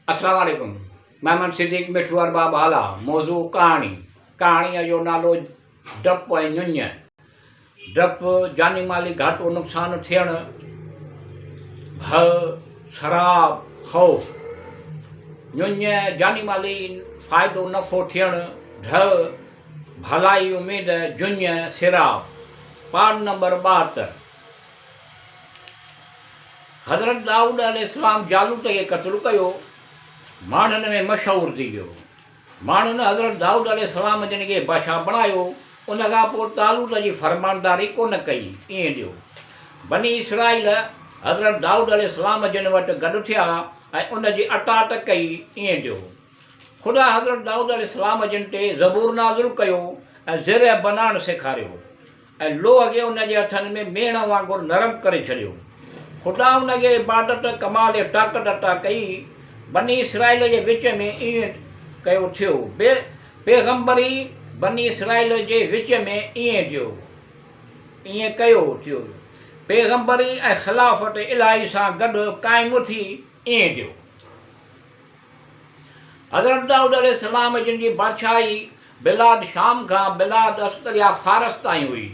अस्सलाम वालेकुम। महमद सिद्दीक मिठू अरबाब आला। मौजू कहाणीअ जो नालो डपु ऐं ञुञ। डपु जानी माली घाटो नुक़सानु थियणु, भउ शराब ख़ौफ़। ञुञ जानी माली फ़ाइदो नफ़ो थियणु, ढ भलाई उमेद, जुञ सिराब। पाठ नंबर 72। हज़रत दाऊद अलैहिस्सलाम जालूत खे क़त्लु कयो, माण्हुनि में मशहूरु थी वियो। माण्हुनि हज़रत दाऊद अलैहिस्सलाम जिन खे बादशाह बणायो, उन खां पोइ तालूत जी फरमानदारी कोन कई। ईअं ॾियो बनी इसराईल हज़रत दाऊद अलैहिस्सलाम जिन वटि गॾु थिया ऐं उन जी अटाट कई। ईअं ॾियो ख़ुदा हज़रत दाऊद अलैहिस्सलाम जिन ते ज़बूर नाज़िल कयो ऐं ज़िर बनाइणु सेखारियो ऐं लोह खे उन जे हथनि में मेण वांगुरु नरम करे छॾियो। ख़ुदा उन खे इबादत कमाल ताक़त अता कई। बनी इसराईल जे विच में ईअं कयो थियो। पैगम्बरी बनी इसराईल जे विच में ईअं कयो थियो। पैगम्बरी ऐं ख़िलाफ़त इलाही सां गॾु क़ाइमु थी। ईअं थियो हज़रत दाऊद अलैहिस्सलाम जिन जी बादशाही बिलाद शाम खां बिलाद अस्करिया फारस ताईं हुई।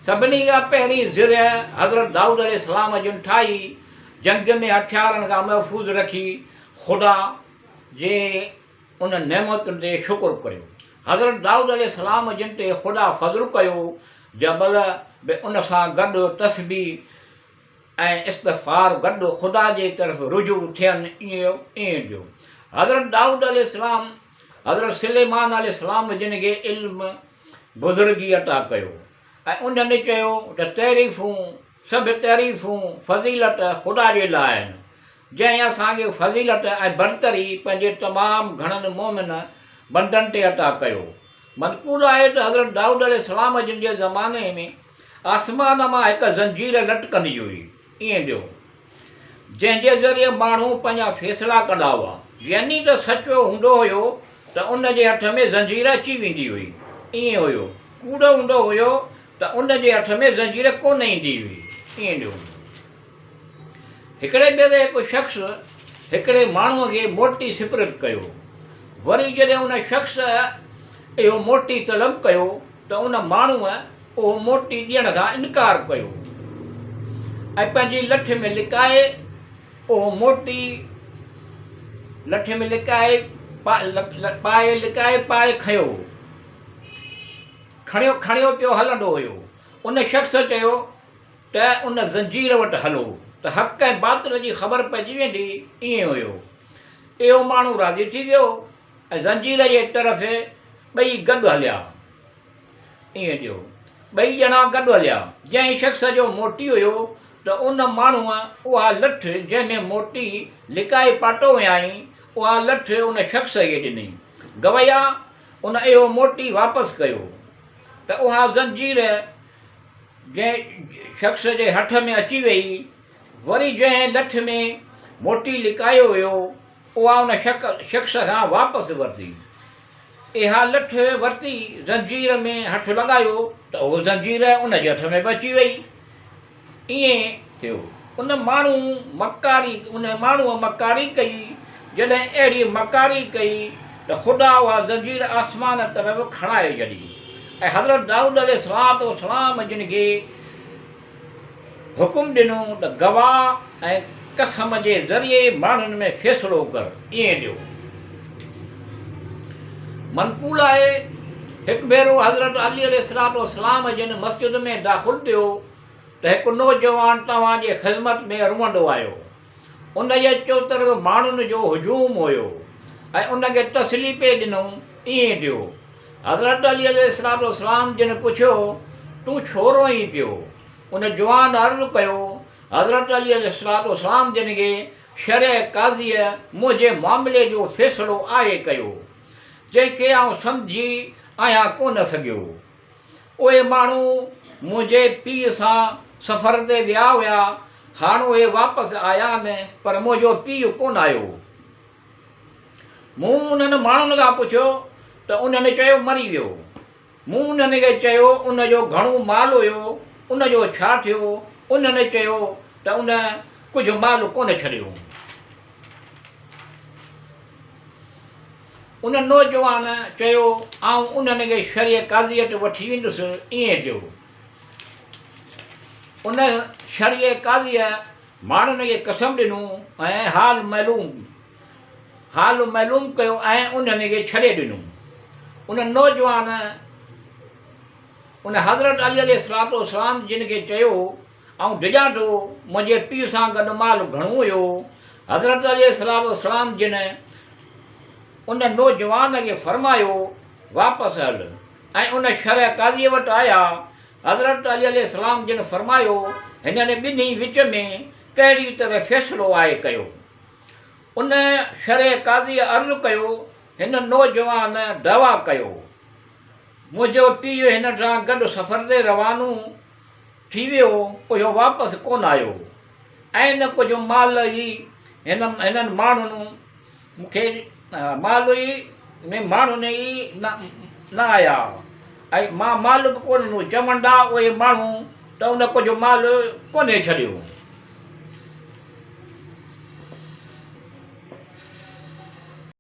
सभिनी खां पहिरीं ज़िर हज़रत दाऊद अलैहिस्सलाम जिन ठाही, जंग में हथियारनि खां महफ़ूज़ रखी ख़ुदा जे उन नेमतुनि ते शुक्र करियो। हज़रत दाऊद अलैहिस्सलाम जिन ते ख़ुदा फज़्ल कयो, जबल बि उन सां गॾु तस्बीह ऐं इस्तग़फ़ार गॾु ख़ुदा जे तरफ़ रुजू थियनि। ईअं ॾियो हज़रत दाऊद अलैहिस्सलाम हज़रत सुलेमान अलैहिस्सलाम जिन खे इल्म बुज़ुर्गी अता कयो ऐं उन्हनि चयो त तारीफ़ूं सभु तारीफ़ूं फ़ज़ीलत ख़ुदा जे लाइ आहिनि, जंहिं असांखे फ़ज़ीलत ऐं बरतरी पंहिंजे तमामु घणनि मोमिन बंदनि ते अता कयो। मज़कूर आहे त हज़रत दाऊद अलैहिस्सलाम जिन जे ज़माने में आसमान मां हिकु ज़ंजीर लटकंदी हुई। ईअं ॾियो जंहिंजे ज़रिए माण्हू पंहिंजा फ़ैसिला कंदा हुआ, यानी त सचो हूंदो हुयो त उन जे हथ में ज़ंजीर अची वेंदी हुई। ईअं हुयो कूड़ो हूंदो हुयो त उन जे हथ में ज़ंजीर कोन ईंदी हुई। ईअं ॾियो हिकिड़े भेरे हिकु शख़्स हिकिड़े माण्हूअ खे मोटी सिपरत कयो। वरी जॾहिं उन शख़्स इहो मोटी तलब कयो त उन माण्हूअ उहो मोटी ॾियण खां इनकार कयो ऐं पंहिंजी लठ में लिकाए उहो मोटी लठ में लिकाए पाए खणियो पियो हलंदो हुयो। उन शख़्स चयो त उन ज़ंजीर वटि हलो त हक़ ऐं बातिल जी ख़बर पइजी वेंदी। ईअं हुयो। इहो माण्हू राज़ी थी वियो ऐं ज़ंजीर जे तरफ़ ॿई गॾु हलिया। ईअं ॾियो ॿई ॼणा गॾु हलिया। जंहिं शख़्स जो मोटी हुयो त उन माण्हूअ उहा लठ जंहिंमें मोटी लिकाए पाटो वियाई, उहा लठ उन शख़्स खे ॾिनई। गवैया उन इहो मोटी वापसि कयो त उहा ज़ंजीर जंहिं शख़्स जे हथ में अची वई। वरी जंहिं लठ में मोटी लिकायो हुयो उहा उन शख़्स खां वापसि वरिती। इहा लठ वरिती, ज़ंजीर में हथु लॻायो त उहो ज़ंजीर उन जे हथ में बची वई। ईअं थियो उन माण्हूअ मकारी कई। जॾहिं अहिड़ी मकारी कई त ख़ुदा उहा ज़ंजीर आसमान तरफ़ खणाए छॾी ऐं हज़रत दाऊद अलैहिस्सलाम जिन खे हुकुम ॾिनो त गवाह ऐं कसम जे ज़रिए माण्हुनि में फ़ैसिलो कर। ईअं ॾियो मनक़ूल आहे हिकु भेरो हज़रत अली अलैहिस्सलाम जिन मस्जिद में दाख़िल थियो त हिकु नौजवान तव्हांजे ख़िदमत में रुअंदो आयो। उन जे चोतरफ़ माण्हुनि जो हुजूम हुयो ऐं उनखे तसली पिए ॾिनो। ईअं ॾियो हज़रत अली अलैहिस्सलाम जिन पुछियो तूं छो रोई पियो? उन जवान अर्ज़ु कयो हज़रत अली अलैहिस्सलाम जिन खे शरअ क़ाज़ीअ मुंहिंजे मामले जो फ़ैसिलो आहे कयो, जंहिंखे आउं सम्झी आहियां कोन सघियो। उहे माण्हू मुंहिंजे पीउ सां सफ़र ते विया हुया, हाणे उहे वापसि आया आहिनि पर मुंहिंजो पीउ कोन आयो। मूं उन्हनि माण्हुनि खां पुछियो त उन्हनि चयो मरी वियो। मूं उन्हनि खे चयो उनजो घणो माल हुयो, उनजो छा थियो? उन्हनि चयो त उन कुझु माल कोन छॾियो। उन नौजवान चयो आउं उन्हनि खे शरीअ काज़ीअ वटि वठी वेंदुसि, ईअं चयो। उन शरीअ काज़ीअ माण्हुनि खे कसम ॾिनो ऐं हाल मालूम कयो ऐं उन्हनि खे छॾे ॾिनो। उन नौजवान उन हज़रत अली अलैहिस्सलाम जिन खे चयो ऐं डिॼां थो मुंहिंजे पीउ सां गॾु माल घणो हुयो। हज़रत अली अलैहिस्सलाम जिन उन नौजवान खे फरमायो वापसि हल ऐं उन शरह काज़ीअ वटि आया। हज़रत अली अलैहिस्सलाम जिन फरमायो हिननि ॿिन्ही विच में कहिड़ी तरह फ़ैसिलो आहे कयो। उन शरह काज़ीअ अर्ज़ु कयो हिन नौजवान दवा कयो मुंहिंजो पीउ हिन सां गॾु सफ़र ते रवानो थी वियो, इहो वापसि कोन आयो ऐं न कुझु माल ई हिननि माण्हुनि मूंखे माण्हुनि ई न आया ऐं मां माल बि कोन ॾिनो। चवंदा उहे माण्हू त उन कुझु माल कोन्हे छॾियो।